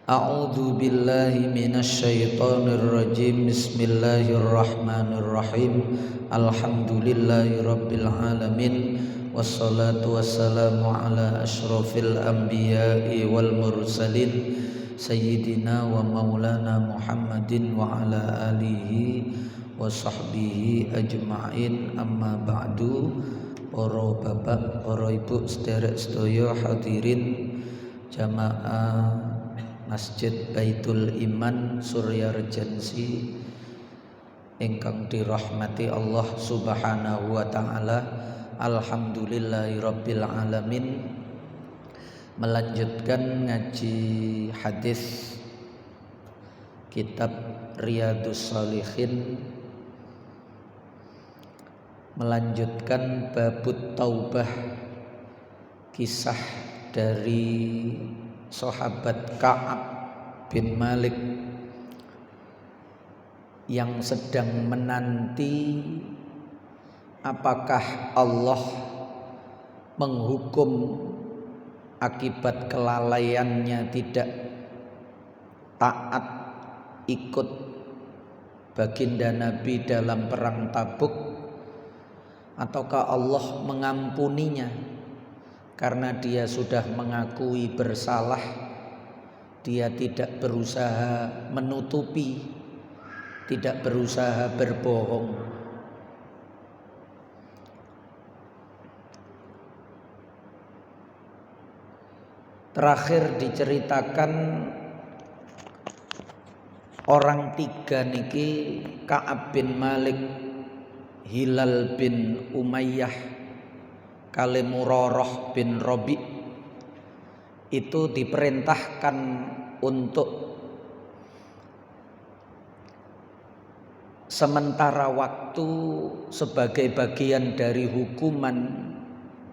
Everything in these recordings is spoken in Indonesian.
A'udzu billahi minasyaitonir rajim. Bismillahirrahmanirrahim. Alhamdulillahirabbil alamin. Wassalatu wassalamu ala asyrofil anbiya'i wal mursalin sayyidina wa maulana Muhammadin wa ala alihi wa sahbihi ajma'in. Amma ba'du. Para bapak, para ibu sederek sedaya hadirin jamaah Masjid Baitul Iman Surya Regensi ingkang dirahmati Allah Subhanahu wa taala. Alhamdulillahirabbil alamin. Melanjutkan ngaji hadis kitab Riyadhus Shalihin, melanjutkan babut taubah, kisah dari sahabat Ka'ab bin Malik yang sedang menanti apakah Allah menghukum akibat kelalaiannya tidak taat ikut baginda Nabi dalam perang Tabuk, ataukah Allah mengampuninya karena dia sudah mengakui bersalah. Dia tidak berusaha menutupi, tidak berusaha berbohong. Terakhir diceritakan orang tiga niki, Ka'ab bin Malik, Hilal bin Umayyah, kali Murarah bin Rabi, itu diperintahkan untuk sementara waktu sebagai bagian dari hukuman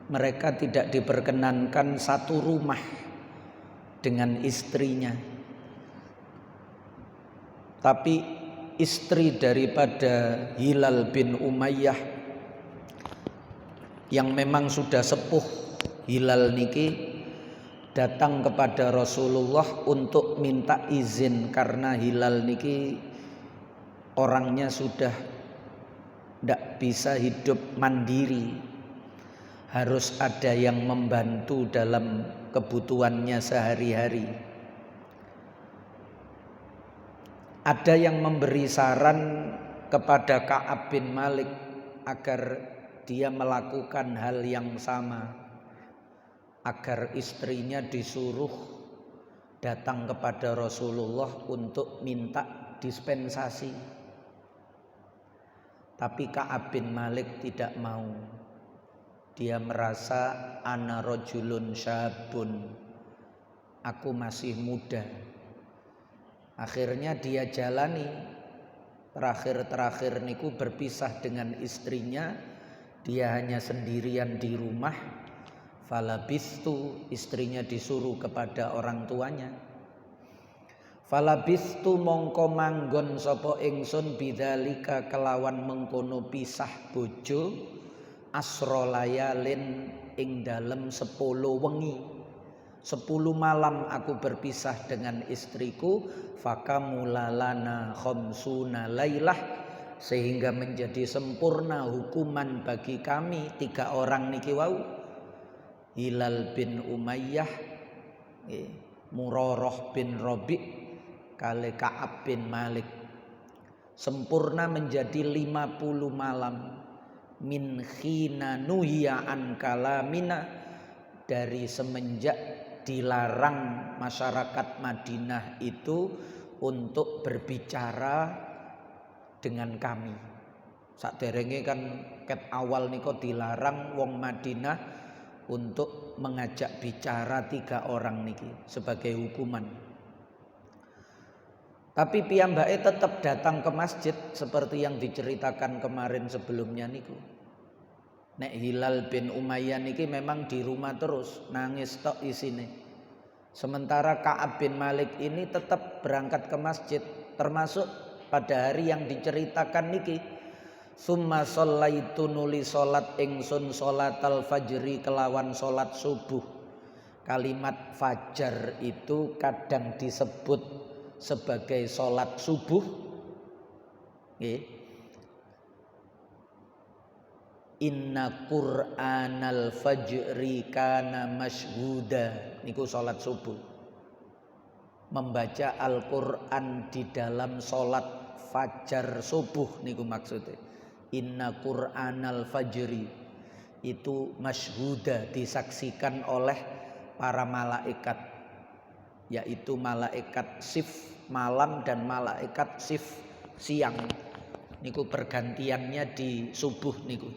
mereka tidak diperkenankan satu rumah dengan istrinya. Tapi istri daripada Hilal bin Umayyah yang memang sudah sepuh, Hilal niki datang kepada Rasulullah untuk minta izin karena Hilal niki orangnya sudah tidak bisa hidup mandiri, harus ada yang membantu dalam kebutuhannya sehari-hari. Ada yang memberi saran kepada Ka'ab bin Malik agar dia melakukan hal yang sama, agar istrinya disuruh datang kepada Rasulullah untuk minta dispensasi. Tapi Ka'ab bin Malik tidak mau. Dia merasa ana rajulun syabun, aku masih muda. Akhirnya dia jalani. Terakhir niku berpisah dengan istrinya. Dia hanya sendirian di rumah. Falabistu, istrinya disuruh kepada orang tuanya. Falabistu mongko manggon sapa ingsun bidzalika kelawan mengkono pisah bojo asra layalin ing dalem 10 wengi. 10 malam aku berpisah dengan istriku. Fakamulalana khamsuna lailah, sehingga menjadi sempurna hukuman bagi kami 3 orang niki wau, Hilal bin Umayyah, Murarah bin Rabi, kali Ka'ab bin Malik. Sempurna menjadi 50 malam. Min khina nuhiya an kalamina, dari semenjak dilarang masyarakat Madinah itu untuk berbicara dengan kami. Saderenge kan ket awal niko dilarang wong Madinah untuk mengajak bicara 3 orang niki sebagai hukuman. Tapi piyambake tetap datang ke masjid seperti yang diceritakan kemarin sebelumnya niku. Nek Hilal bin Umayyah niki memang di rumah terus, nangis tok isine. Sementara Ka'ab bin Malik ini tetap berangkat ke masjid, termasuk pada hari yang diceritakan niki. Summa shallaitu nuli salat ingsun salatal fajri kelawan salat subuh. kalimat fajar itu kadang disebut sebagai sholat subuh. Inna Qur'anal fajri kana mashhuda, niku sholat subuh. Membaca Al-Quran di dalam sholat fajar subuh niku maksudnya. Inna Qur'anal fajri itu mashhuda, disaksikan oleh para malaikat, yaitu malaikat shift malam dan malaikat shift siang. Niku pergantiannya di subuh niku.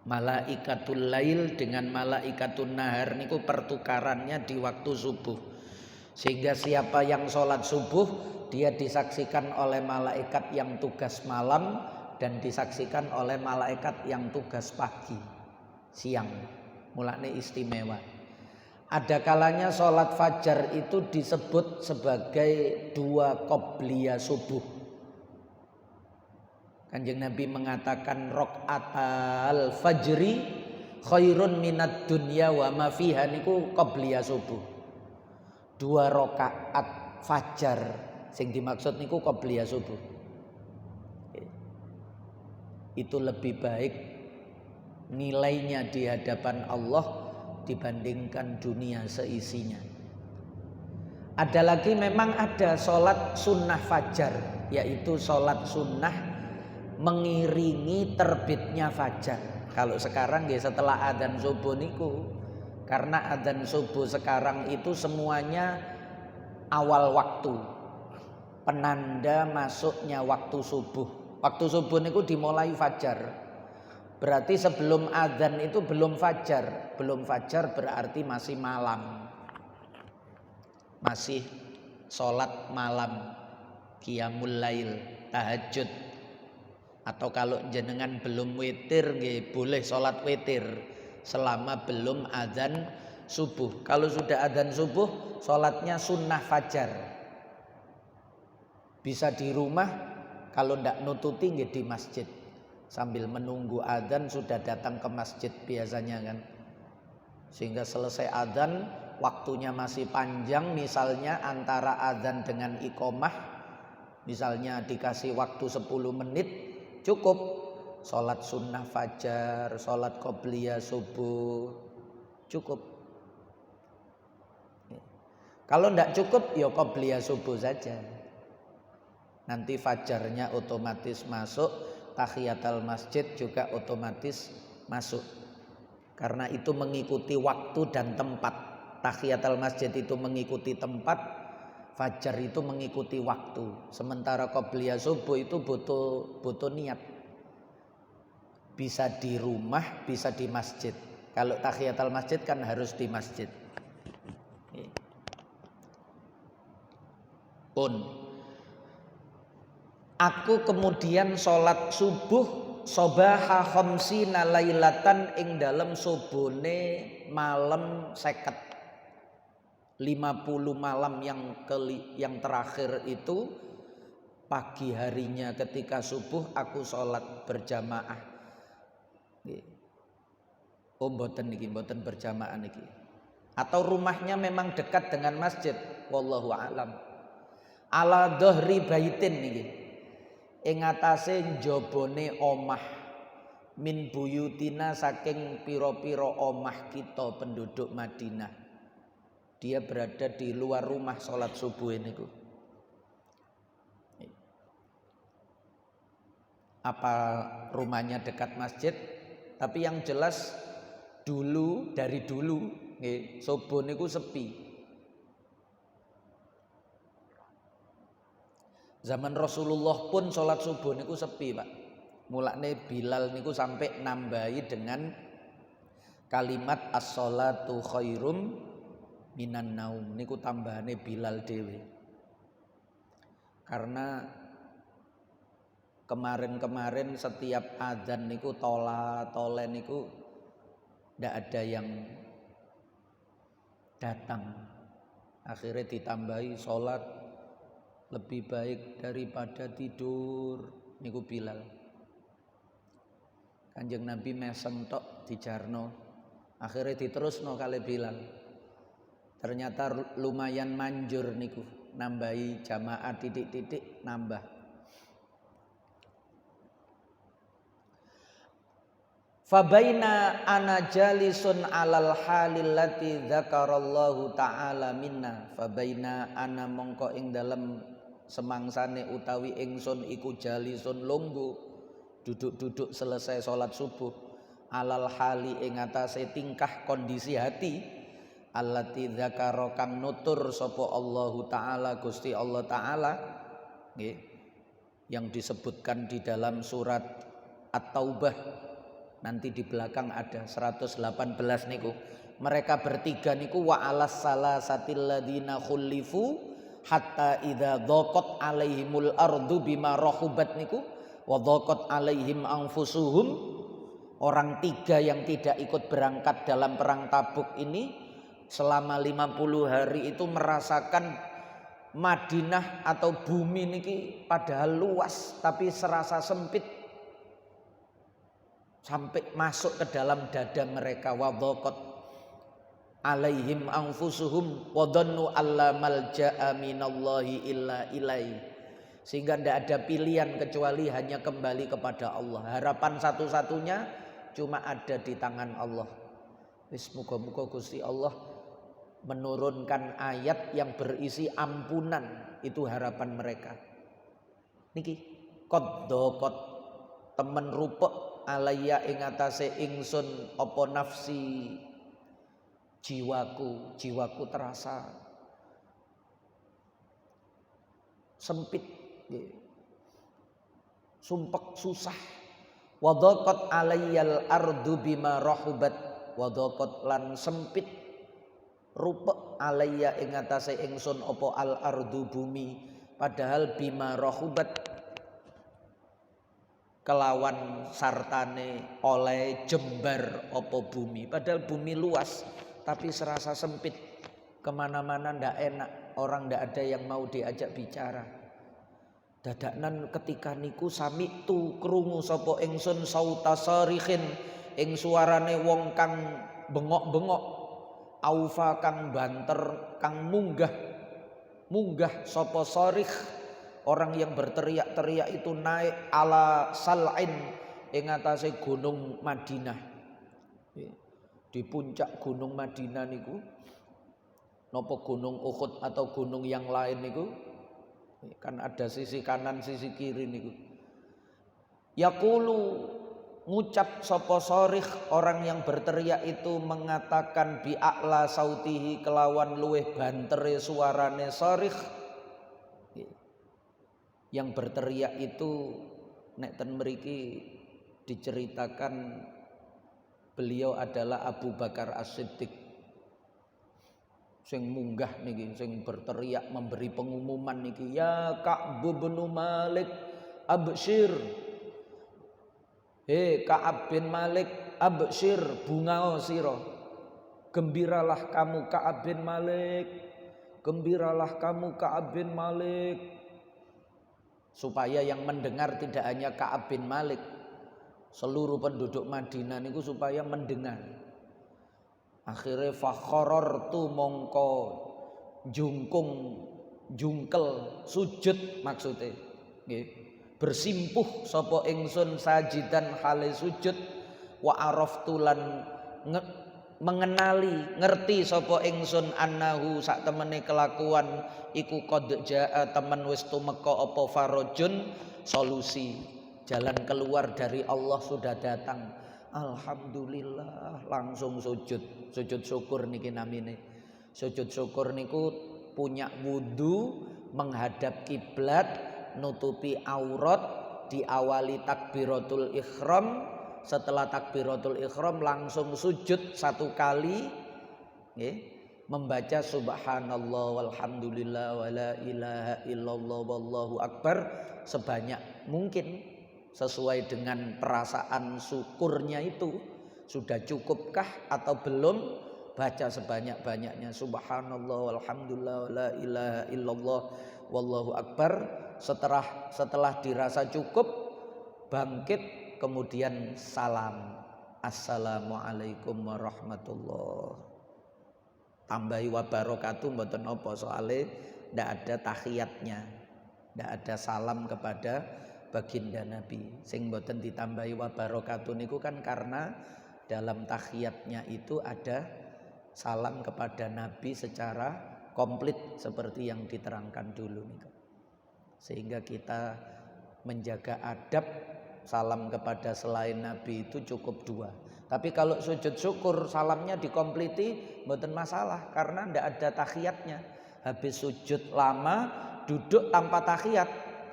Malaikatul lail dengan malaikatul nahar niku pertukarannya di waktu subuh. Sehingga siapa yang sholat subuh dia disaksikan oleh malaikat yang tugas malam dan disaksikan oleh malaikat yang tugas pagi, siang. Mulane istimewa. Ada kalanya sholat fajar itu disebut sebagai dua qobliyah subuh. Kanjeng Nabi mengatakan raqatal fajri khairun minad dunya wa ma fiha, niku qobliyah subuh. 2 rakaat fajar sing dimaksud niku qobliyah subuh. Itu lebih baik nilainya di hadapan Allah dibandingkan dunia seisinya. Ada lagi memang ada sholat sunnah fajar, yaitu sholat sunnah mengiringi terbitnya fajar. Kalau sekarang ya setelah adzan subuh niku, karena adzan subuh sekarang itu semuanya awal waktu, penanda masuknya waktu subuh. Waktu subuh niku dimulai fajar. Berarti sebelum adzan itu belum fajar. Belum fajar berarti masih malam, masih sholat malam, qiyamul lail, tahajud. Atau kalau jenengan belum witir, boleh sholat witir selama belum adzan subuh. Kalau sudah adzan subuh, sholatnya sunnah fajar. Bisa di rumah, kalau tidak nututi di masjid. Sambil menunggu adzan sudah datang ke masjid biasanya kan. Sehingga selesai adzan, waktunya masih panjang, misalnya antara adzan dengan iqomah, misalnya dikasih waktu 10 menit, cukup sholat sunnah fajar, sholat qobliyah subuh, cukup. Kalau tidak cukup ya qobliyah subuh saja. Nanti fajarnya otomatis masuk, tahiyatul masjid juga otomatis masuk. Karena itu mengikuti waktu dan tempat. Tahiyatul masjid itu mengikuti tempat, fajar itu mengikuti waktu. Sementara qobliyah subuh itu butuh niat. Bisa di rumah, bisa di masjid. Kalau tahiyatul masjid kan harus di masjid. Aku kemudian sholat subuh sobaha khamsina lailatan ing dalam subuhne malam 50 malam yang terakhir itu pagi harinya ketika subuh aku sholat berjamaah. Oh mboten niki, mboten berjamaah niki. Atau rumahnya memang dekat dengan masjid, wallahu alam. Ala dhahri baitin niki. Ing atase njabane omah min buyutina saking pira-pira omah kita penduduk Madinah. Dia berada di luar rumah sholat subuh niku. Apa rumahnya dekat masjid? Tapi yang jelas dari dulu nggih subuh niku sepi. Zaman Rasulullah pun sholat subuh niku sepi, Pak. Mulane Bilal niku sampai nambahi dengan kalimat as-sholatu khairum minan naum, niku tambahane Bilal dhewe. Karena kemarin setiap adzan niku tole niku ndak ada yang datang. Akhirnya ditambahi sholat lebih baik daripada tidur niku Bilal. Kanjeng Nabi mesem tok dijarno Akhirnya diterusno kali Bilal. Ternyata lumayan manjur niku, nambahi jamaah titik-titik nambah. Fabaina ana jalisun alal halil lati dzakarallahu ta'ala minna. Fabaina ana mongko ing dalem semangsane utawi ingsun iku jalisun lungguh duduk-duduk selesai salat subuh alal hali ing atase tingkah kondisi hati allati dzakara kang nutur sapa Allahu taala Gusti Allah taala nggih yang disebutkan di dalam surat At-Taubah nanti di belakang ada 118 niku mereka bertiga niku wa alas salasatil ladina khulifu hatta idza dhaqat alaihimul ardu bima rahubat niku wa dhaqat alaihim anfusuhum. Orang tiga yang tidak ikut berangkat dalam perang Tabuk ini selama 50 hari itu merasakan Madinah atau bumi niki padahal luas tapi serasa sempit sampai masuk ke dalam dada mereka. Wa dhaqat alaihim anfusuhum wa dhannu alla malja'a minallahi illa ilaihi, sehingga tidak ada pilihan kecuali hanya kembali kepada Allah. Harapan satu-satunya cuma ada di tangan Allah. Wis muga-muga Gusti Allah menurunkan ayat yang berisi ampunan, itu harapan mereka. Niki qad dhaqat temen rupek alayya ing atase ingsun apa nafsi, jiwaku terasa sempit, sumpek susah. Wa dhaqat alayyal ardu bima rahubat, wa dhaqat lan sempit rupek alayya ing atase ingsun apa al ardu bumi, padahal bima rahubat kelawan sartane oleh jembar apa bumi, padahal bumi luas tapi serasa sempit, kemana-mana ndak enak, orang ndak ada yang mau diajak bicara. Dadaknan ketika niku sami tu krungu sapa ingsun sauta sarikhin ing suarane wong kang bengok-bengok, aufa kang banter kang munggah sapa sarikh, orang yang berteriak-teriak itu naik ala sal'in ing atase gunung Madinah. Di puncak gunung Madinah niku napa gunung Uhud atau gunung yang lain niku kan ada sisi kanan sisi kiri niku. Yaqulu ngucap sapa sarikh, orang yang berteriak itu mengatakan bi'a'la sautihi kelawan luweh bantere suarane sarikh. Yang berteriak itu nek ten mriki diceritakan beliau adalah Abu Bakar As-Siddiq. Sing munggah niki, sing berteriak memberi pengumuman niki, ya Ka'b bin Malik absyir. Ka'ab bin Malik absyir, bungao sira. Gembiralah kamu Ka'ab bin Malik. Gembiralah kamu Ka'ab bin Malik. Supaya yang mendengar tidak hanya Ka'ab bin Malik, seluruh penduduk Madinah niku supaya mendengar. Akhirnya fakharartu mongko jungkel sujud maksudnya nggih, bersimpuh sapa ingsun sajidan hale sujud, wa araftu lan mengenali ngerti sapa ingsun annahu sak temene kelakuan iku qad jaa temen wis tumeka apa farajun, solusi jalan keluar dari Allah sudah datang. Alhamdulillah, langsung sujud syukur niki namine. Sujud syukur niku punya wudu, menghadap kiblat, nutupi aurat, diawali takbiratul ihram. Setelah takbiratul ihram langsung sujud satu kali, membaca subhanallah walhamdulillah wala ilaha illallah wallahu akbar sebanyak mungkin. Sesuai dengan perasaan syukurnya itu, sudah cukupkah atau belum, baca sebanyak-banyaknya subhanallah walhamdulillah wala ilaha illallah wallahu akbar. Setelah dirasa cukup, bangkit kemudian salam. Assalamualaikum warahmatullahi. Tambahi wabarakatuh mboten apa, soalnya ndak ada tahiyatnya, ndak ada salam kepada baginda Nabi. Sing mboten ditambahi wabarakatuh niku kan karena dalam tahiyatnya itu ada salam kepada Nabi secara komplit seperti yang diterangkan dulu niku. Sehingga kita menjaga adab salam kepada selain Nabi itu cukup 2. Tapi kalau sujud syukur salamnya dikompliti mboten masalah karena ndak ada tahiyatnya. Habis sujud lama duduk tanpa tahiyat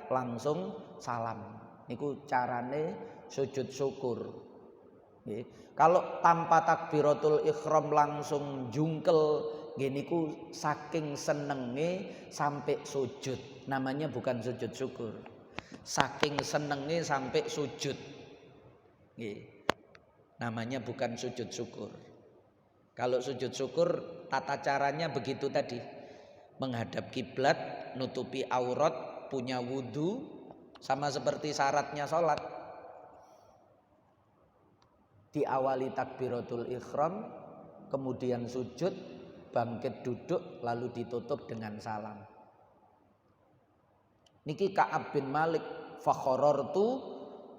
langsung salam. Niku carane sujud syukur. Kalau tanpa takbiratul ihram langsung jungkel nggih niku saking senenge sampai sujud. Namanya bukan sujud syukur. Saking senenge sampai sujud. Namanya bukan sujud syukur. Kalau sujud syukur tata caranya begitu tadi. Menghadap kiblat, nutupi aurat, punya wudu, sama seperti syaratnya sholat. Diawali takbiratul ihram, kemudian sujud, bangkit duduk, lalu ditutup dengan salam. Niki Ka'ab bin Malik, fakharartu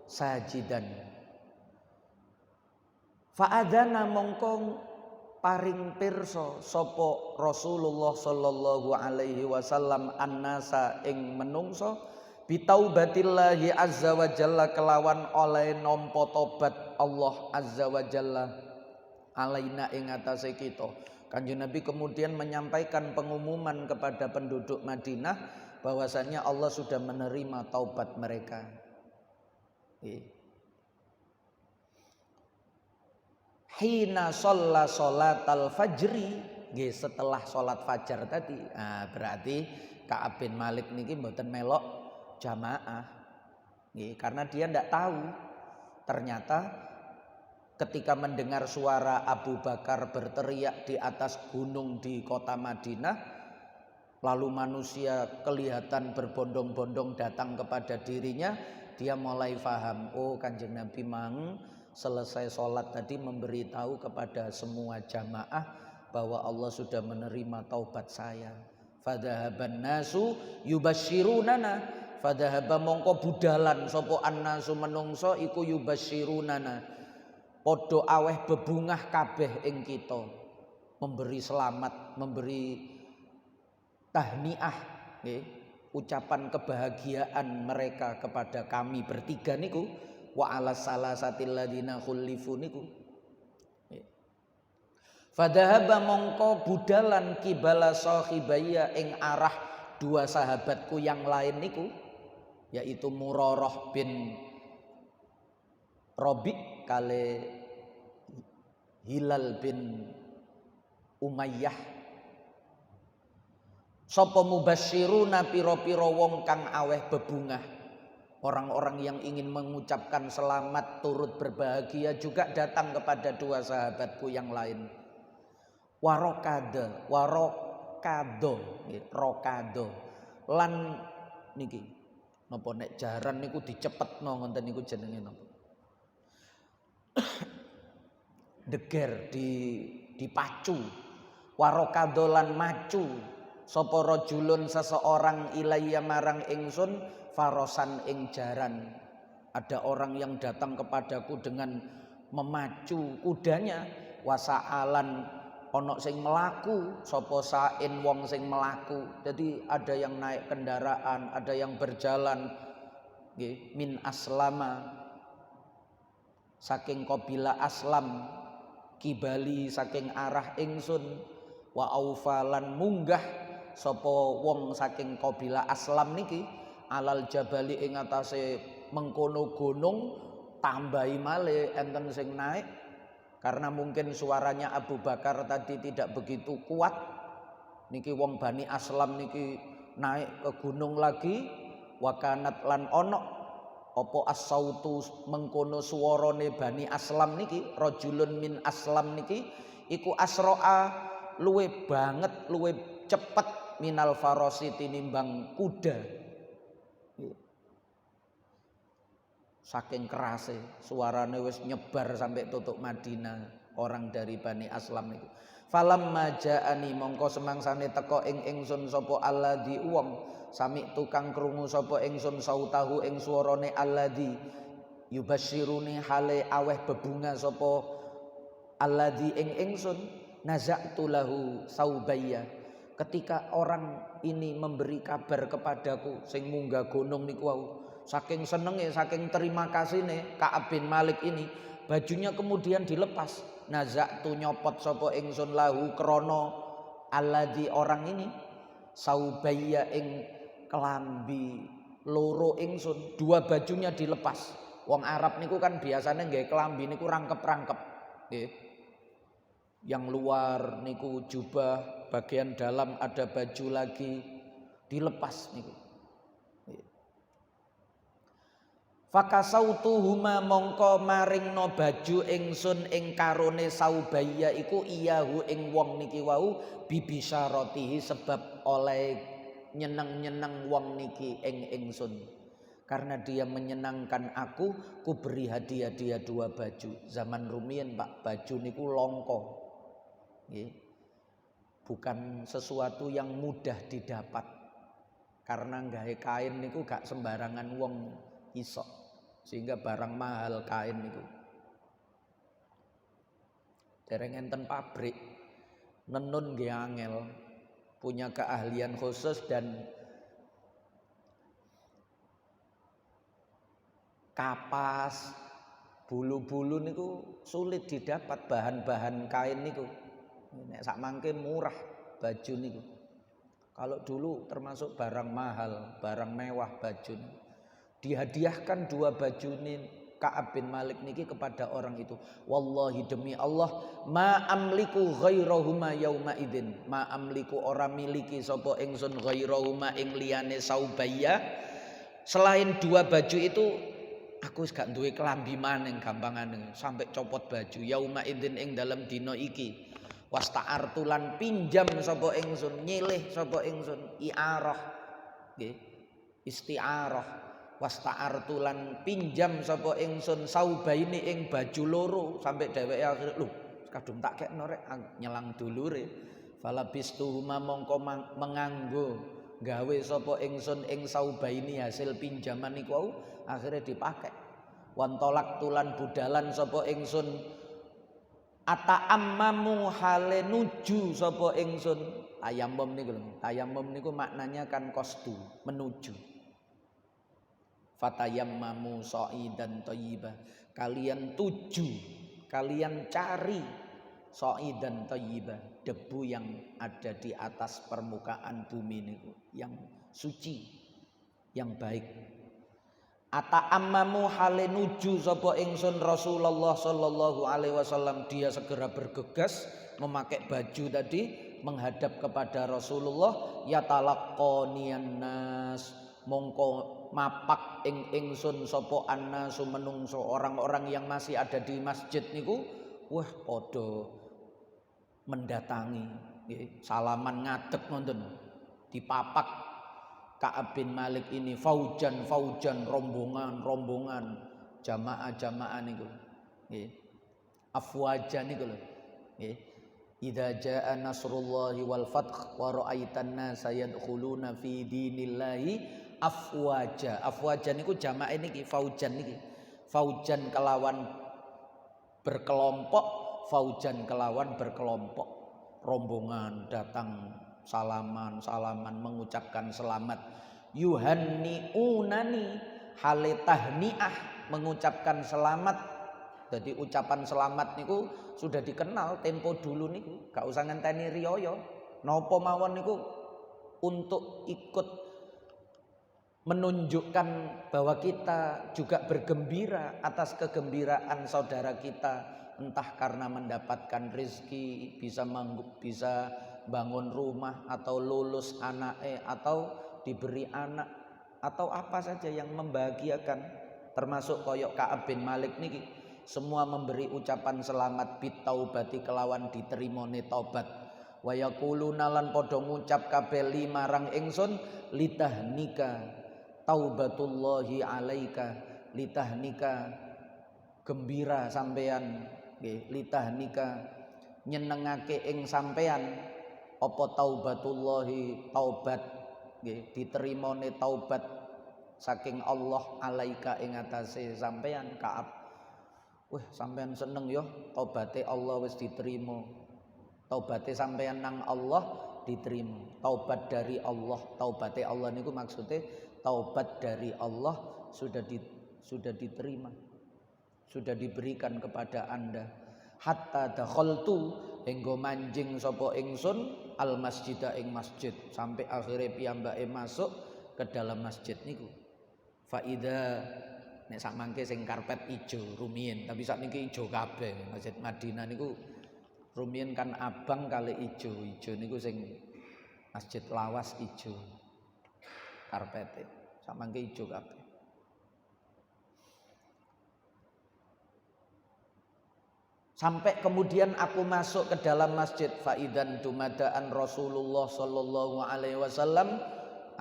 sajidan. Fa'adzana mongkong paring pirsa sapa Rasulullah sallallahu alaihi wasallam annasa ing menungso bitaubatillahi azza wa jalla kelawan oleh nampa tobat Allah azza wa jalla alaina ing atase kita. Kanjeng Nabi kemudian menyampaikan pengumuman kepada penduduk Madinah bahwasanya Allah sudah menerima taubat mereka. Hina sholla sholatal fajri, setelah sholat fajar tadi. Berarti Ka'ab bin Malik niki mboten melok jamaah. Karena dia ndak tahu ternyata ketika mendengar suara Abu Bakar berteriak di atas gunung di kota Madinah, lalu manusia kelihatan berbondong-bondong datang kepada dirinya, dia mulai faham, oh Kanjeng Nabi mang selesai sholat tadi memberitahu kepada semua jamaah bahwa Allah sudah menerima taubat saya. Fadhahaban nasu yubasyirunana, fadhahaba mongko budalan sapa annasu menungso iku yubasyirunana, padha aweh bebungah kabeh ing kita, memberi selamat, memberi tahniah, ucapan kebahagiaan mereka kepada kami bertiga niku, wa ala salasatil ladina khulifu niku. Fadhahaba mongko budalan kibala sahibaya ing arah 2 sahabatku yang lain niku, yaitu Murarah bin Rabi kale Hilal bin Umayyah. Sapa mubasyiruna pira-pira wong kang aweh bebungah, orang-orang yang ingin mengucapkan selamat turut berbahagia juga datang kepada 2 sahabatku yang lain. Warokado lan niki napa nek jaran niku dicepetno ngoten niku jenenge napa? Deger dipacu. Warokado lan macu sapa rajulun seseorang ilayya marang ingsun farosan ing jaran. Ada orang yang datang kepadaku dengan memacu kudanya, wasaalan ono sing melaku sapa sain wong sing melaku. Jadi ada yang naik kendaraan, ada yang berjalan nggih min aslama saking qabila aslam, kibali saking arah ingsun, wa aufalan munggah sapa wong saking qabila aslam niki alal jabali ing atase mengkono gunung, tambahi malih enten sing naik. Karena mungkin suaranya Abu Bakar tadi tidak begitu kuat, niki wong Bani Aslam niki naik ke gunung lagi. Wakanat lan ono opo as-sautu mengkono suwarane Bani Aslam niki, rajulun min Aslam niki iku asro'a luwe banget, luwe cepet minal farosi tinimbang kuda. saking kerase suarane wis nyebar sampai tutuk Madinah orang dari Bani Aslam niku. Falamma ja'ani mongko semangsane teka ing ingsun sapa alladzi wong sami tukang krungu sapa ingsun sautahu ing swarane alladzi yubasyiruni hale aweh bebunga sapa alladzi ing ingsun naza'tu lahu saubayya. Ketika orang ini memberi kabar kepadaku sing munggah gunung niku wau, saking senenge saking terima kasihne Ka'ab bin Malik ini, bajunya kemudian dilepas. Naza'tu nyopot sapa ingsun lahu krana alladzi orang ini saubayya ing kelambi loro ingsun, dua bajunya dilepas. Wong Arab niku kan biasanya nggih kelambi niku rangkep-rangkep nggih. Yang luar niku jubah, bagian dalam ada baju lagi dilepas niku. Fakasautuhuma mongko maringno baju ingsun ing karone saubayya iku iyahu ing wong niki wau bibisyaratihi sebab oleh nyeneng-nyeneng wong niki ing ingsun. Karena dia menyenangkan aku, ku beri hadiah dia dua baju. Zaman rumiyin Pak, baju niku longko. Bukan sesuatu yang mudah didapat. Karena gawe kain niku gak sembarangan wong iso. Sehingga barang mahal kain niku. Dereng enten pabrik nenun nggih angel, punya keahlian khusus dan kapas, bulu-bulu niku sulit didapat, bahan-bahan kain niku. Nek sak mangke murah baju niku. Kalau dulu termasuk barang mahal, barang mewah baju. Dihadiahkan dua baju ini Ka'ab bin Malik niki kepada orang itu. Wallahi demi Allah, ma amliku ghairahuma yauma idzin. Ma amliku ora miliki sapa ingsun ghairahuma ing liyane saubayya. Selain dua baju itu aku wis gak duwe kelambi maning gampangane sampai copot baju yauma idzin ing dalam dina iki. Wasta'artu lan pinjam sapa ingsun, nyilih sapa ingsun i'arah nggih isti'arah. Wasta'artu lan pinjam sapa ingsun saubaini ing baju loro sampai dheweke akhire lho kadung tak kekno rek nyelang dulure. Falabistuhuma mongko menganggo gawe sapa ingsun ing saubaini hasil pinjaman niku wau akhire dipakai. Wantolak tulan budalan sapa ingsun ata'ammamu hale nuju sapa ingsun. Tayammum niku lho. Tayammum niku maknanya kan qasdu, menuju. Fatayammamu sa'idan thayyibah. Kalian tuju, kalian cari sa'idan thayyibah, debu yang ada di atas permukaan bumi niku, yang suci, yang baik. Ata'ammamu hale nuju sapa ingsun Rasulullah sallallahu alaihi wasallam. Dia segera bergegas memakai baju tadi menghadap kepada Rasulullah. Yatalaqqaniyan nas mongko mapak ingsun sapa annasu menungso orang-orang yang masih ada di masjid niku wah padha mendatangi salaman ngadeg ngoten dipapak Ka'ab bin Malik ini faujan rombongan jamaah niku nggih afwajan niku lho nggih idza jaa nasrullahi wal fath wa ra'aitan nasa yadkhuluna fi dinillahi afwaja niku jamaah niki faujan niki faujan kelawan berkelompok rombongan datang salaman mengucapkan selamat yuhanniunani hale tahniah mengucapkan selamat. Jadi ucapan selamat niku sudah dikenal tempo dulu niku gak usah ngenteni riyaya napa mawon niku untuk ikut menunjukkan bahwa kita juga bergembira atas kegembiraan saudara kita, entah karena mendapatkan rezeki, bisa bangun rumah atau lulus anaknya atau diberi anak atau apa saja yang membahagiakan, termasuk koyok Ka'ab bin Malik niki semua memberi ucapan selamat bitaubati kelawan diterimone taubat. Wa yaquluna lan padha ngucap kabeh limarang ingsun litahnika taubatullahi alaika litahnika gembira sampean nggih, litahnika nyenengake ing sampean apa taubatullahi taubat nggih, diterimane taubat saking Allah alaika ing atase sampean Ka'ab. Wah, sampean seneng yo taubate Allah wis diterima. Taubate sampean nang Allah diterima. Taubat dari Allah, taubate Allah niku maksudnya taubat dari Allah sudah diterima. Sudah diberikan kepada Anda. Hatta dakhaltu hingga manjing sapa ingsun al masjida ing masjid, sampai akhirnya piyambake masuk ke dalam masjid niku. Faida nek sak mangke sing karpet ijo rumiyin, tapi sak niki ijo kabeh. Masjid Madinah niku rumiyin kan abang kali ijo niku sing masjid lawas ijo karpete, sak mangke ijo kabeh. Sampai kemudian aku masuk ke dalam masjid, faidan dumadaan Rasulullah sallallahu alaihi wasallam.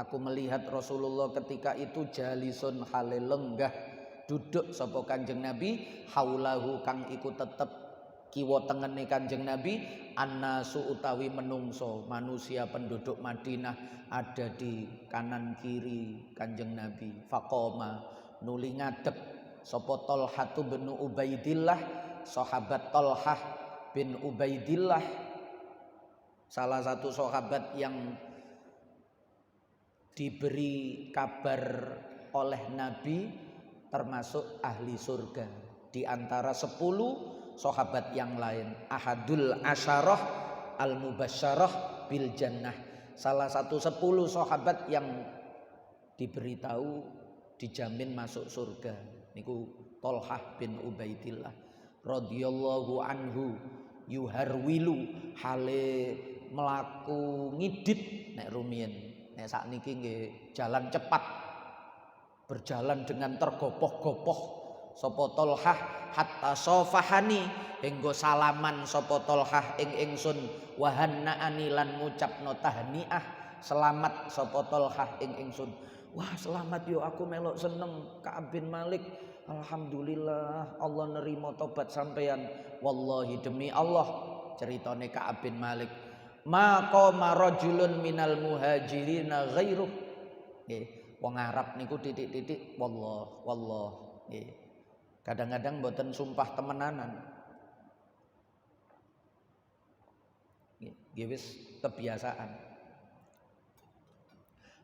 Aku melihat Rasulullah ketika itu jalisun hale lenggah duduk sapa Kanjeng Nabi, haulahu kang iku tetep kiwa tengene Kanjeng Nabi, annasu utawi menungso, manusia penduduk Madinah ada di kanan kiri Kanjeng Nabi. Faqoma nuli ngadeg sapa Thalhah bin Ubaidillah, sahabat Thalhah bin Ubaidillah, salah satu sahabat yang diberi kabar oleh Nabi termasuk ahli surga di antara 10 sahabat yang lain. Ahadul asyarah al mubasyarah bil jannah, salah satu 10 sahabat yang diberitahu dijamin masuk surga niku Thalhah bin Ubaidillah radhiyallahu anhu, yuharwilu hale melaku ngidit nek rumiyin, nek sakniki nggih jalan cepat, berjalan dengan tergopoh-gopoh sapa Thalhah, hatta sofahani hingga salaman sapa Thalhah ing ingsun, wahannaani lan ngucapno tahniah selamat sapa Thalhah ing ingsun. Wah, selamat yo aku melok seneng Ka'ab bin Malik. Alhamdulillah Allah nerima tobat sampean. Wallahi demi Allah, ceritane Ka'ab bin Malik, maqama rajulun minal muhajirina ghairuh. Nggih, wong Arab niku titik-titik wallah nggih. Kadang-kadang mboten sumpah temenanan. Nggih wis kebiasaan.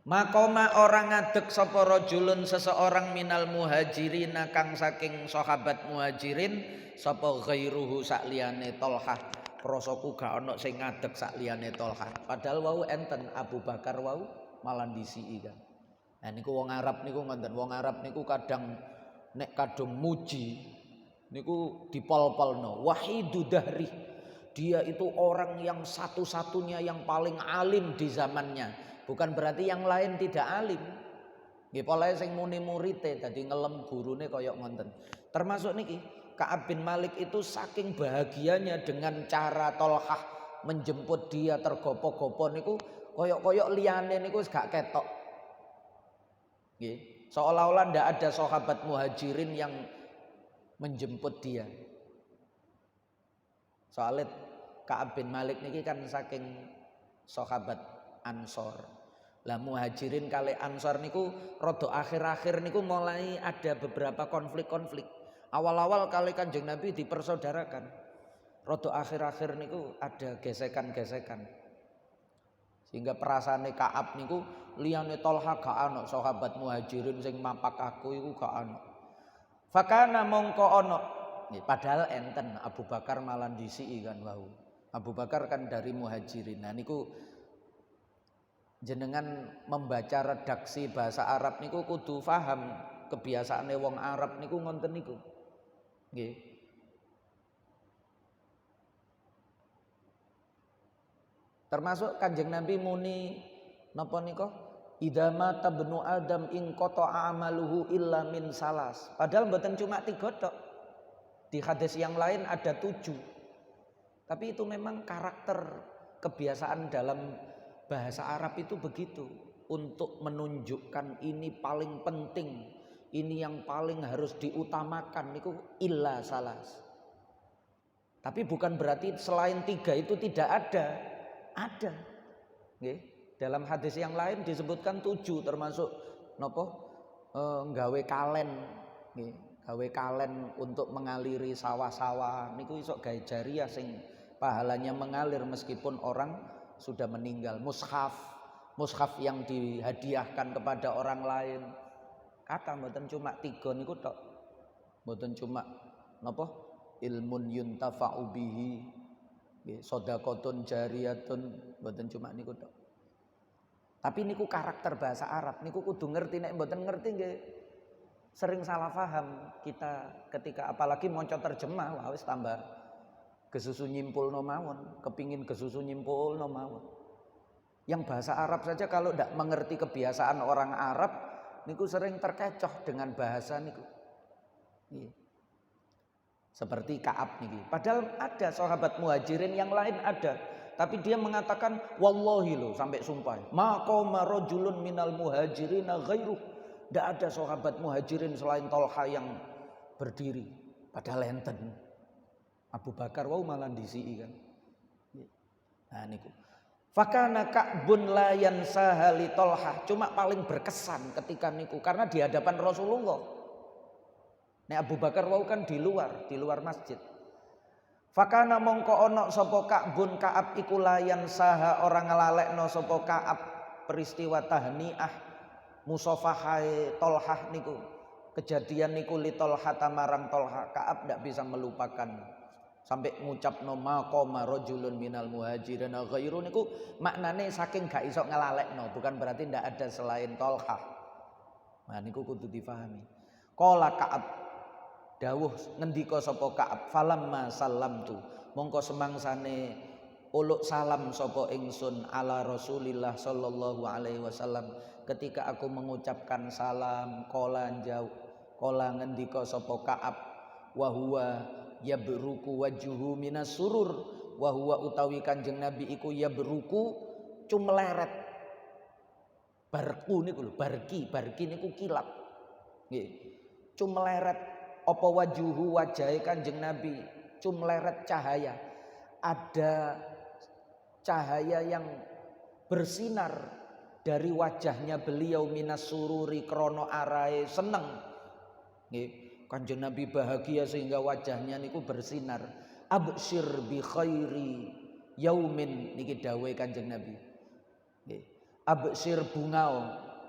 Makoma orang ngadeg sapa rajulun seseorang minal muhajirina kang saking sahabat muhajirin, sapa ghairuhu sak liyane Thalhah. Prasaku gak ana sing ngadeg sak liyane Thalhah. Padahal wau enten Abu Bakar wau malah disiki kan. Nah niku wong Arab niku ngoten, wong Arab niku kadang nek kadung muji niku dipol-polno. Wahidu dahri, dia itu orang yang satu-satunya yang paling alim di zamannya. Bukan berarti yang lain tidak alim. Nggih polahe sing muni murite dadi ngelem gurune kaya ngonten. Termasuk niki Ka'ab bin Malik itu saking bahagianya dengan cara Thalhah menjemput dia tergopoh-gopoh niku koyok-koyok liyane niku wis gak ketok. Nggih, seolah-olah ndak ada sahabat muhajirin yang menjemput dia. Soalnya Ka'ab bin Malik niki kan saking sahabat Ansor. Lah muhajirin kali Ansor niku rada akhir-akhir niku mulai ada beberapa konflik-konflik. Awal-awal kali Kanjeng Nabi dipersaudarakan. Rada akhir-akhir niku ada gesekan-gesekan. Sehingga perasaane Ka'ab niku liyane Thalhah gak ana sahabat muhajirin sing mapak aku iku gak ana. Fakana mongko ana. Padahal enten Abu Bakar malah disiki kan wau. Abu Bakar kan dari muhajirin. Nah niku jenengan membaca redaksi bahasa Arab niku kudu paham kebiasaane wong Arab niku ngonten niku. Nggih. Termasuk Kanjeng Nabi muni napa nika? Idza mata ibnu Adam in qata'a amaluhu illa min salas. Padahal mboten cuma 3 tok. Di hadis yang lain ada 7. Tapi itu memang karakter kebiasaan dalam bahasa Arab itu begitu, untuk menunjukkan ini paling penting ini yang paling harus diutamakan niku illa salas. Tapi bukan berarti selain 3 itu tidak ada. Ada. Nggih. Dalam hadis yang lain disebutkan 7 termasuk napa? Nggawe kalen nggih. Gawe kalen untuk mengaliri sawah-sawah niku iso gawe jariah sing pahalanya mengalir meskipun orang sudah meninggal. Mushaf yang dihadiahkan kepada orang lain. Kata mboten cuma 3 niku tok. Mboten cuma napa? Ilmun yuntafa'u bihi. Nggih, shadaqatun jariyatun, mboten cuma niku tok. Tapi niku karakter bahasa Arab, niku kudu ngerti, nek mboten ngerti nggih sering salah paham kita ketika apalagi maca terjemah, wah wis tambah gesusu nyimpulno mawon, kepingin gesusu nyimpulno mawon. Yang bahasa Arab saja kalau ndak mengerti kebiasaan orang Arab niku sering terkecoh dengan bahasa niku. Seperti Ka'ab niki. Padahal ada sahabat muhajirin yang lain ada, tapi dia mengatakan wallahi lo sampai sumpah. Ma qama rajulun minal muhajirin ghairu. Tidak ada sahabat muhajirin selain Tolha yang berdiri. Padahal enten. Abu Bakar wau malah disii kan. Nah niku. Fakana Ka'bun la yansaha li Tolha. Cuma paling berkesan ketika niku karena di hadapan Rasulullah. Nek Abu Bakar wau kan di luar masjid. Fakana mongko ono sapa Ka'bun Ka'ab iku la yansaha orang ngelalekno sapa Ka'ab peristiwa tahniah musafahai Tolhah niku. Kejadian niku li Tolha tamarang Tolha. Ka'ab ndak bisa melupakan. Sampai ngucapno maqama rajulun minal muhajirin ghairu niku maknane saking gak iso ngelalekno, bukan berarti ndak ada selain Tolha. Nah niku kudu difahami. Qala Ka'ab dawuh ngendika sapa Ka'ab falamma sallamtu mongko semangsane uluk salam sapa ingsun ala Rasulillah sallallahu alaihi wasallam ketika aku mengucapkan salam qala ngendika sapa Ka'ab wa huwa yabruku wajhu minas surur wa huwa utawi Kanjeng Nabi iku yabruku cumleret barku niku lho barki niku kilap nggih cumleret apa wajuhu wajahe Kanjeng Nabi cumleret cahaya ada cahaya yang bersinar dari wajahnya beliau minas sururi krono arahe seneng nggih Kanjeng Nabi bahagia sehingga wajahnya niku bersinar absyir bi khairi yaumin niki dawuhe Kanjeng Nabi nggih absyir bungao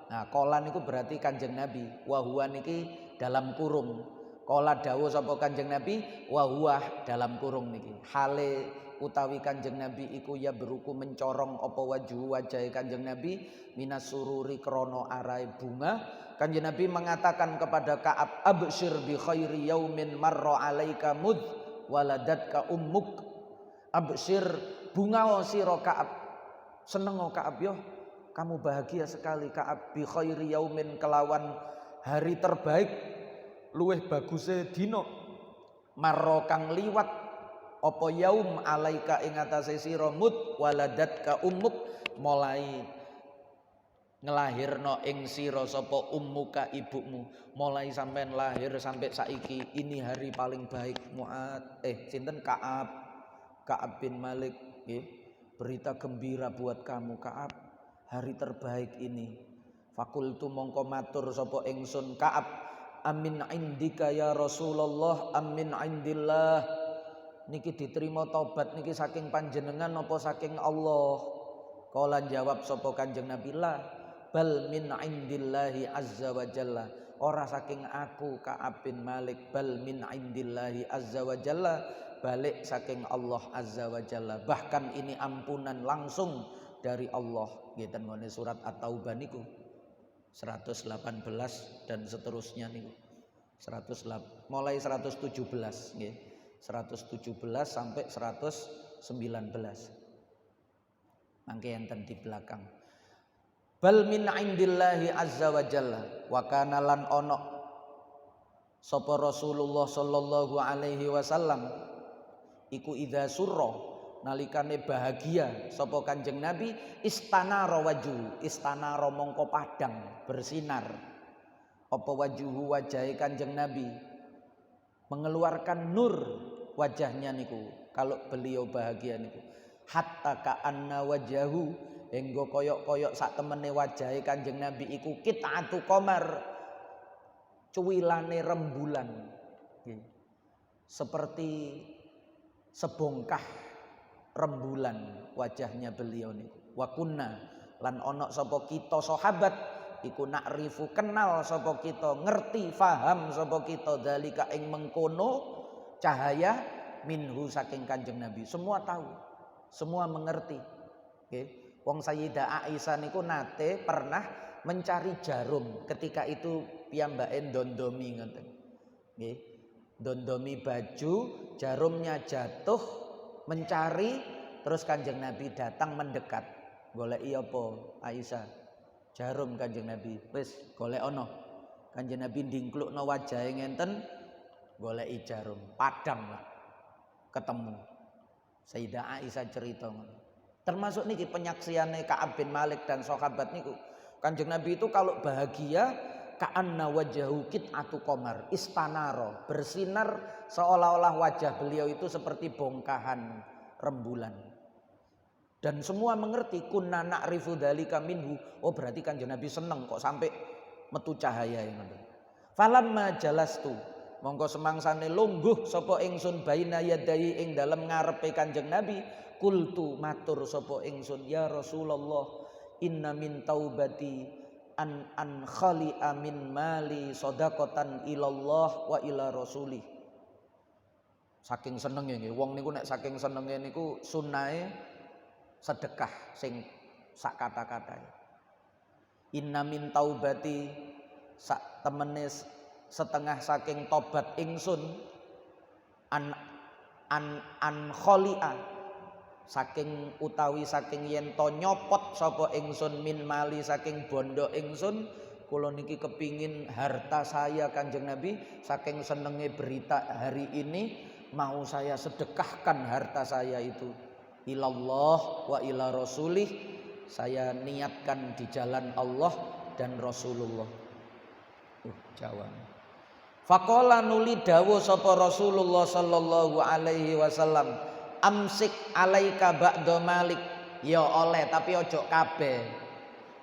nah kola niku berarti Kanjeng Nabi wa huwa niki dalam kurung Kala dawuh sapa Kanjeng Nabi wa huwa dalam kurung niki. Hale utawi Kanjeng Nabi iku ya beruku mencorong apa wajahe Kanjeng Nabi minas sururi krana arai bunga. Kanjeng Nabi mengatakan kepada Ka'ab absyir bi khairi yaumin marra alaika mud waladatka ummuk. Absyir bunga sira Ka'ab. Seneng Ka'ab yo. Kamu bahagia sekali Ka'ab bi khairi yaumin kelawan hari terbaik luweh baguse dina marra kang liwat apa yaum alaika ing atase sira mut waladatka ummuk mulai ngelahirno ing sira sapa ummuka ibumu mulai sampean lahir sampai saiki ini hari paling baik Mu'ad sinten Ka'ab bin Malik nggih berita gembira buat kamu Ka'ab hari terbaik ini fakultu mongko matur sapa ingsun Ka'ab amin indika ya Rasulullah amin indillah niki diterima tobat niki saking panjenengan apa saking Allah kala jawab sapa Kanjeng Nabi la bal min indillahi azza wa jalla ora saking aku Ka'ab bin Malik bal min indillahi azza wa jalla balik saking Allah azza wa jalla bahkan ini ampunan langsung dari Allah ngeten ngene surat At-Taubah niku 118 dan seterusnya niku. 108 mulai 117 nggih. 117 sampai 119. Mangke enten di belakang. Bal min indillahi azza wa jalla wa kana lan ono sapa Rasulullah sallallahu alaihi wasallam iku idza surra nalikane bahagia sapa Kanjeng Nabi istanara waju istanara mongko padang bersinar apa wajuhu wajahe Kanjeng Nabi, mengeluarkan nur wajahnya niku kalau beliau bahagia niku. Hatta ka'anna wajahu, enggo koyok-koyok sak temene wajahe Kanjeng Nabi iku qit'atu qamar, cuwilane rembulan. Seperti sebongkah rembulan wajahnya beliau niku. Wa kunna lan ana sapa kita sahabat iku nakrifu kenal sapa kita, ngerti faham sapa kita dalika ing mengkono cahaya minhu saking Kanjeng Nabi. Semua tahu, semua mengerti. Nggih. Wong Sayyidah Aisyah niku nate pernah mencari jarum, ketika itu piyambake ndondomi ngoten. Nggih. Ndondomi baju, jarumnya jatuh, mencari, terus Kanjeng Nabi datang mendekat. Goleki apa Aisyah? Jarum Kanjeng Nabi. Wis golek ono. Kanjeng Nabi ndingklukno wajahe ngenten, goleki jarum, padam lah. Ketemu. Sayyidah Aisyah cerita. Termasuk niki penyaksiane Ka'ab bin Malik dan sahabat niku. Kanjeng Nabi itu kalau bahagia ka'anna wajahu qit'atu qamar istanaro, bersinar seolah-olah wajah beliau itu seperti bongkahan rembulan. Dan semua mengerti kunna na'rifu dzalika minhu. Oh berarti Kanjeng Nabi seneng kok sampai metu cahaya ngono. Falamma jalastu, mongko semangsane lungguh sapa ingsun baina yadai ing dalem ngarepe Kanjeng Nabi, kultu matur sapa ingsun ya Rasulullah, inna min taubati an khali amin mali shadaqatan ilallah wa ila rasulih. Saking senenge nggih wong niku nek saking senenge niku sunahe sedekah sing sak kata-kata. Inna min taubati, sak temene setengah saking tobat ingsun, an kholia, saking utawi saking yen to nyopot sapa ingsun min mali saking bondo ingsun. Kula niki kepingin harta saya Kanjeng Nabi, saking senenge berita hari ini mau saya sedekahkan harta saya itu ilallah wa ila rasulih, saya niatkan di jalan Allah dan Rasulullah. Jawa. Faqala nuli dawuh sapa Rasulullah sallallahu alaihi wasallam, amsik alaika ba'da malik, ya oleh tapi ojo kabeh.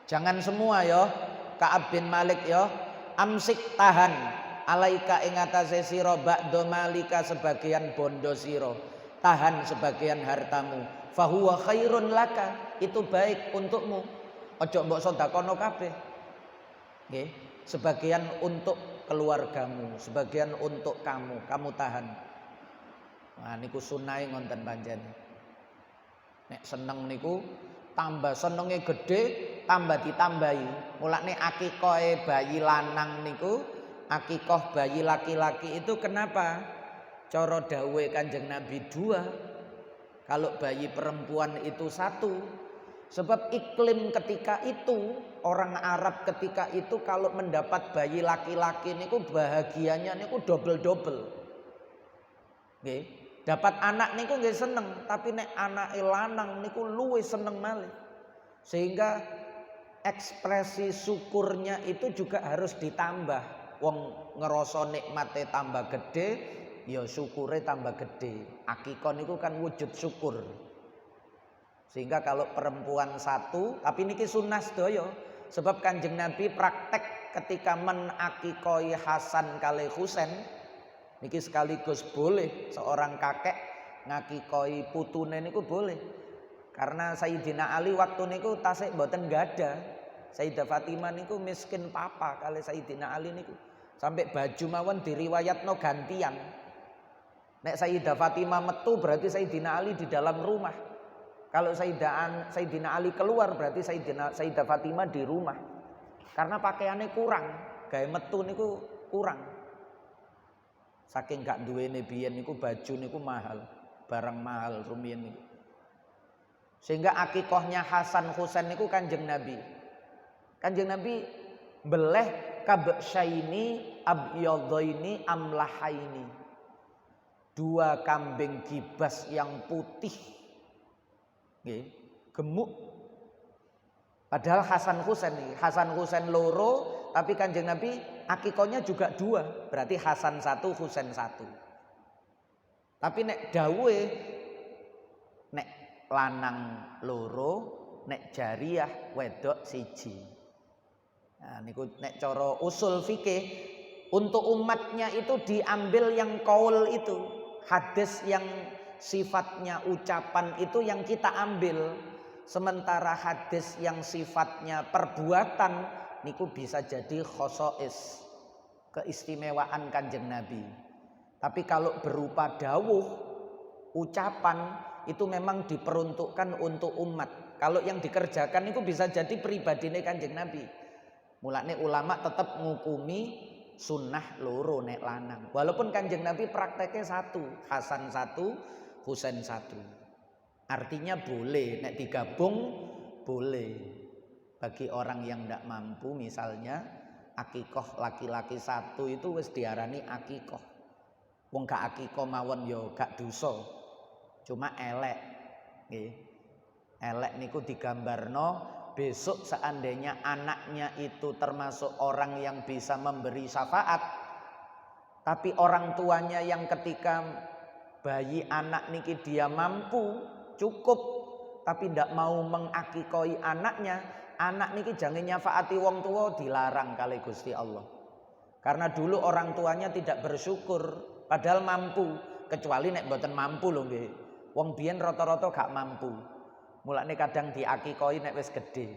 Jangan semua ya, Ka'ab bin Malik ya. Amsik tahan alaika ing atase sira ba'da malika sebagian bondo sira. Tahan sebagian hartamu, fahuwa khairun laka, itu baik untukmu. Ojo mbok sedekahno kabeh. Nggih, sebagian untuk keluargamu, sebagian untuk kamu tahan. Nah niku sunahe ngonten pancen. Nek seneng niku tambah senenge gede, tambah ditambahi. Mulane akikahe bayi lanang niku, akikah bayi laki-laki itu kenapa? Cara dawuhe Kanjeng Nabi 2, kalau bayi perempuan itu 1. Sebab iklim ketika itu, orang Arab ketika itu kalau mendapat bayi laki-laki niku bahagianya niku double-double. Nggih, dapat anak niku nggih seneng, tapi nek anake lanang niku luwih seneng malih. Sehingga ekspresi syukurnya itu juga harus ditambah. Wong ngerasa nikmate tambah gede, ya syukure tambah gede. Akikah niku kan wujud syukur. Sehingga kalau perempuan 1, tapi niki sunah sedaya. Sebab Kanjeng Nabi praktek ketika menakikahi Hasan kali Husain, niki sekaligus boleh seorang kakek ngakikahi putune niku boleh. Karena Sayyidina Ali waktu niku tasik mboten gada. Sayyidah Fatimah niku miskin papa kali Sayyidina Ali niku. Sampai baju mawon diriwayatno gantian. Nek Sayyidah Fatimah metu berarti Sayyidina Ali di dalam rumah. Kalau Sayyidina Ali keluar berarti Sayyidah Fatimah di rumah. Karena pakaiannya kurang, gawe metu niku kurang. Saking gak duwene biyen niku baju niku mahal, barang mahal rumiyin niku. Sehingga akikahnya Hasan Husain niku Kanjeng Nabi. Kanjeng Nabi beleh kabsyaini abyadaini amlahaini. 2 kambing gibas yang putih. Gemuk. Padahal Hasan Husain loro tapi Kanjeng Nabi akikohnya juga 2, berarti Hasan 1, Husain 1. Tapi nek dawuhe nek lanang loro, nek jariyah wedok siji. Nah niku nek cara usul fikih untuk umatnya itu diambil yang qaul itu. Hadis yang sifatnya ucapan itu yang kita ambil. Sementara hadis yang sifatnya perbuatan niku bisa jadi khosois, keistimewaan Kanjeng Nabi. Tapi kalau berupa dawuh, ucapan itu memang diperuntukkan untuk umat. Kalau yang dikerjakan itu bisa jadi pribadine Kanjeng Nabi. Mulane ulama tetap ngukumi sunnah loro nek lanang. Walaupun Kanjeng Nabi prakteknya 1, Hasan 1, Husain 1. Artinya boleh, nek digabung boleh. Bagi orang yang tidak mampu misalnya akikoh laki-laki 1 itu wis diarani akikoh. Wong gak akikoh mawon yo gak dosa. Cuma elek. Nggih. Elek niku digambarno besok seandainya anaknya itu termasuk orang yang bisa memberi syafaat, tapi orang tuanya yang ketika bayi anak niki dia mampu cukup tapi tidak mau mengakikoi anaknya, anak niki jangan nyafaati wong tua, dilarang kali Gusti Allah. Karena dulu orang tuanya tidak bersyukur padahal mampu, kecuali nek mboten mampu lho nggih. Wong biyen rata-rata gak mampu. Mulane kadang diakikoi nek wis gedhe.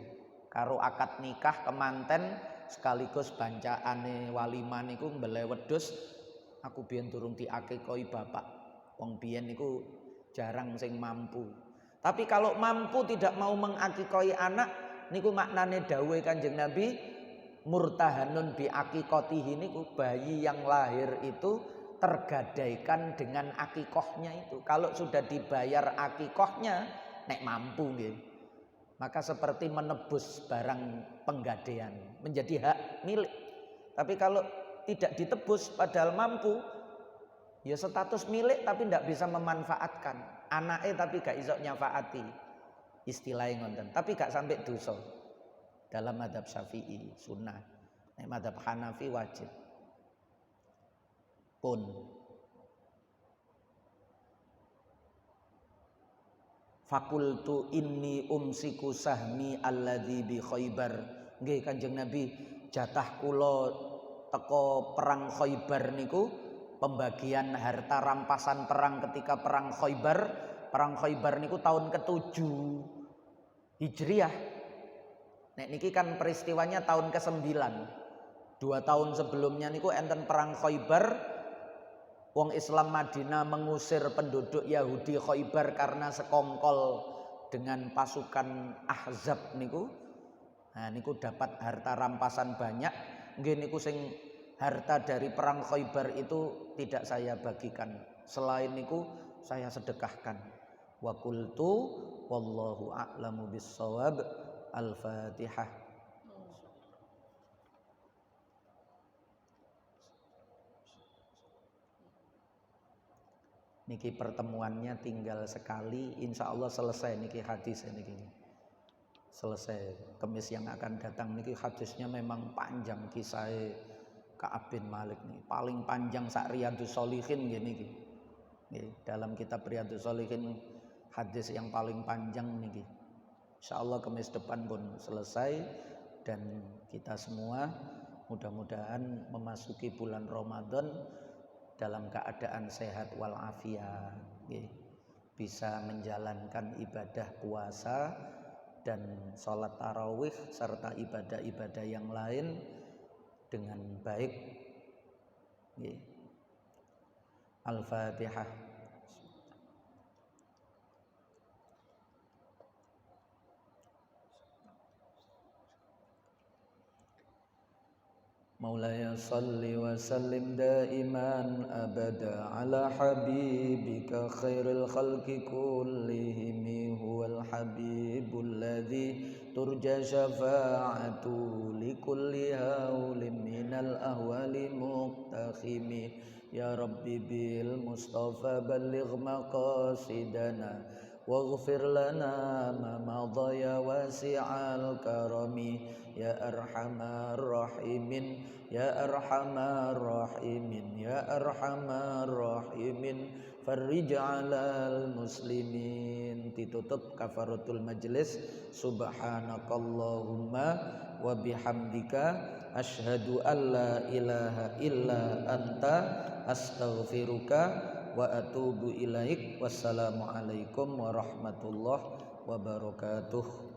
Karo akad nikah kemanten sekaligus bancaane walimah niku mbele wedhus. Aku biyen durung diakikoi bapak. Wong biyen niku jarang sing mampu. Tapi kalau mampu tidak mau mengakikoi anak niku maknane dawuhe Kanjeng Nabi murtahanun bi akikotihi niku bayi yang lahir itu tergadaikan dengan akikohnya itu. Kalau sudah dibayar akikohnya nek mampu nggih, maka seperti menebus barang penggadaian menjadi hak milik. Tapi kalau tidak ditebus padahal mampu, ya status milik tapi tidak bisa memanfaatkan. Anake tapi gak iso nyafaati. Istilahnya ngoten, tapi gak sampai dosa. Dalam mazhab Syafi'i sunnah, nek mazhab Hanafi wajib. Pun fakultu inni umsiku sahmi alladzi bi Khaibar. Nggih Kanjeng Nabi, jatah kula teko perang Khaibar niku, pembagian harta rampasan perang ketika perang Khaibar. Perang Khaibar niku tahun ke-7 Hijriah. Nek niki kan peristiwanya tahun ke-9. 2 tahun sebelumnya niku enten perang Khaibar. Wong Islam Madinah mengusir penduduk Yahudi Khaibar karena sekongkol dengan pasukan Ahzab niku. Nah niku dapat harta rampasan banyak. Nggih niku sing harta dari perang Khaibar itu tidak saya bagikan. Selain niku saya sedekahkan. Wa qultu wallahu a'lamu bis-shawab. Al-Fatihah. Niki pertemuannya tinggal sekali, insya Allah selesai niki hadis niki. Selesai. Kemis yang akan datang niki hadisnya memang panjang, kisah Ka'ab bin Malik nih. Paling panjang sak Riyadhus Shalihin niki. Dalam kitab Riyadhus Shalihin hadis yang paling panjang niki. Insya Allah Kemis depan pun selesai dan kita semua mudah-mudahan memasuki bulan Ramadan dalam keadaan sehat walafiat, bisa menjalankan ibadah puasa dan sholat tarawih serta ibadah-ibadah yang lain dengan baik. Al-Fatihah. Maulaya salli wa sallim daiman abada ala habibika khairil khalqi kullihim huwal habibul ladzi turja syafa'atu likulli haulin minal ahwali muqtakhimi ya rabbi bil mustafa balligh maqasidana waghfir lana ma madha ya wasi'al karami ya arhamar rahimin ya arhamar rahimin ya arhamar rahimin farrij 'alal muslimin. Ditutup kafaratul majlis. Subhanakallahumma wa bihamdika asyhadu an la ilaha illa anta astaghfiruka wa atubu ilaik. Wassalamualaikum warahmatullahi wabarakatuh.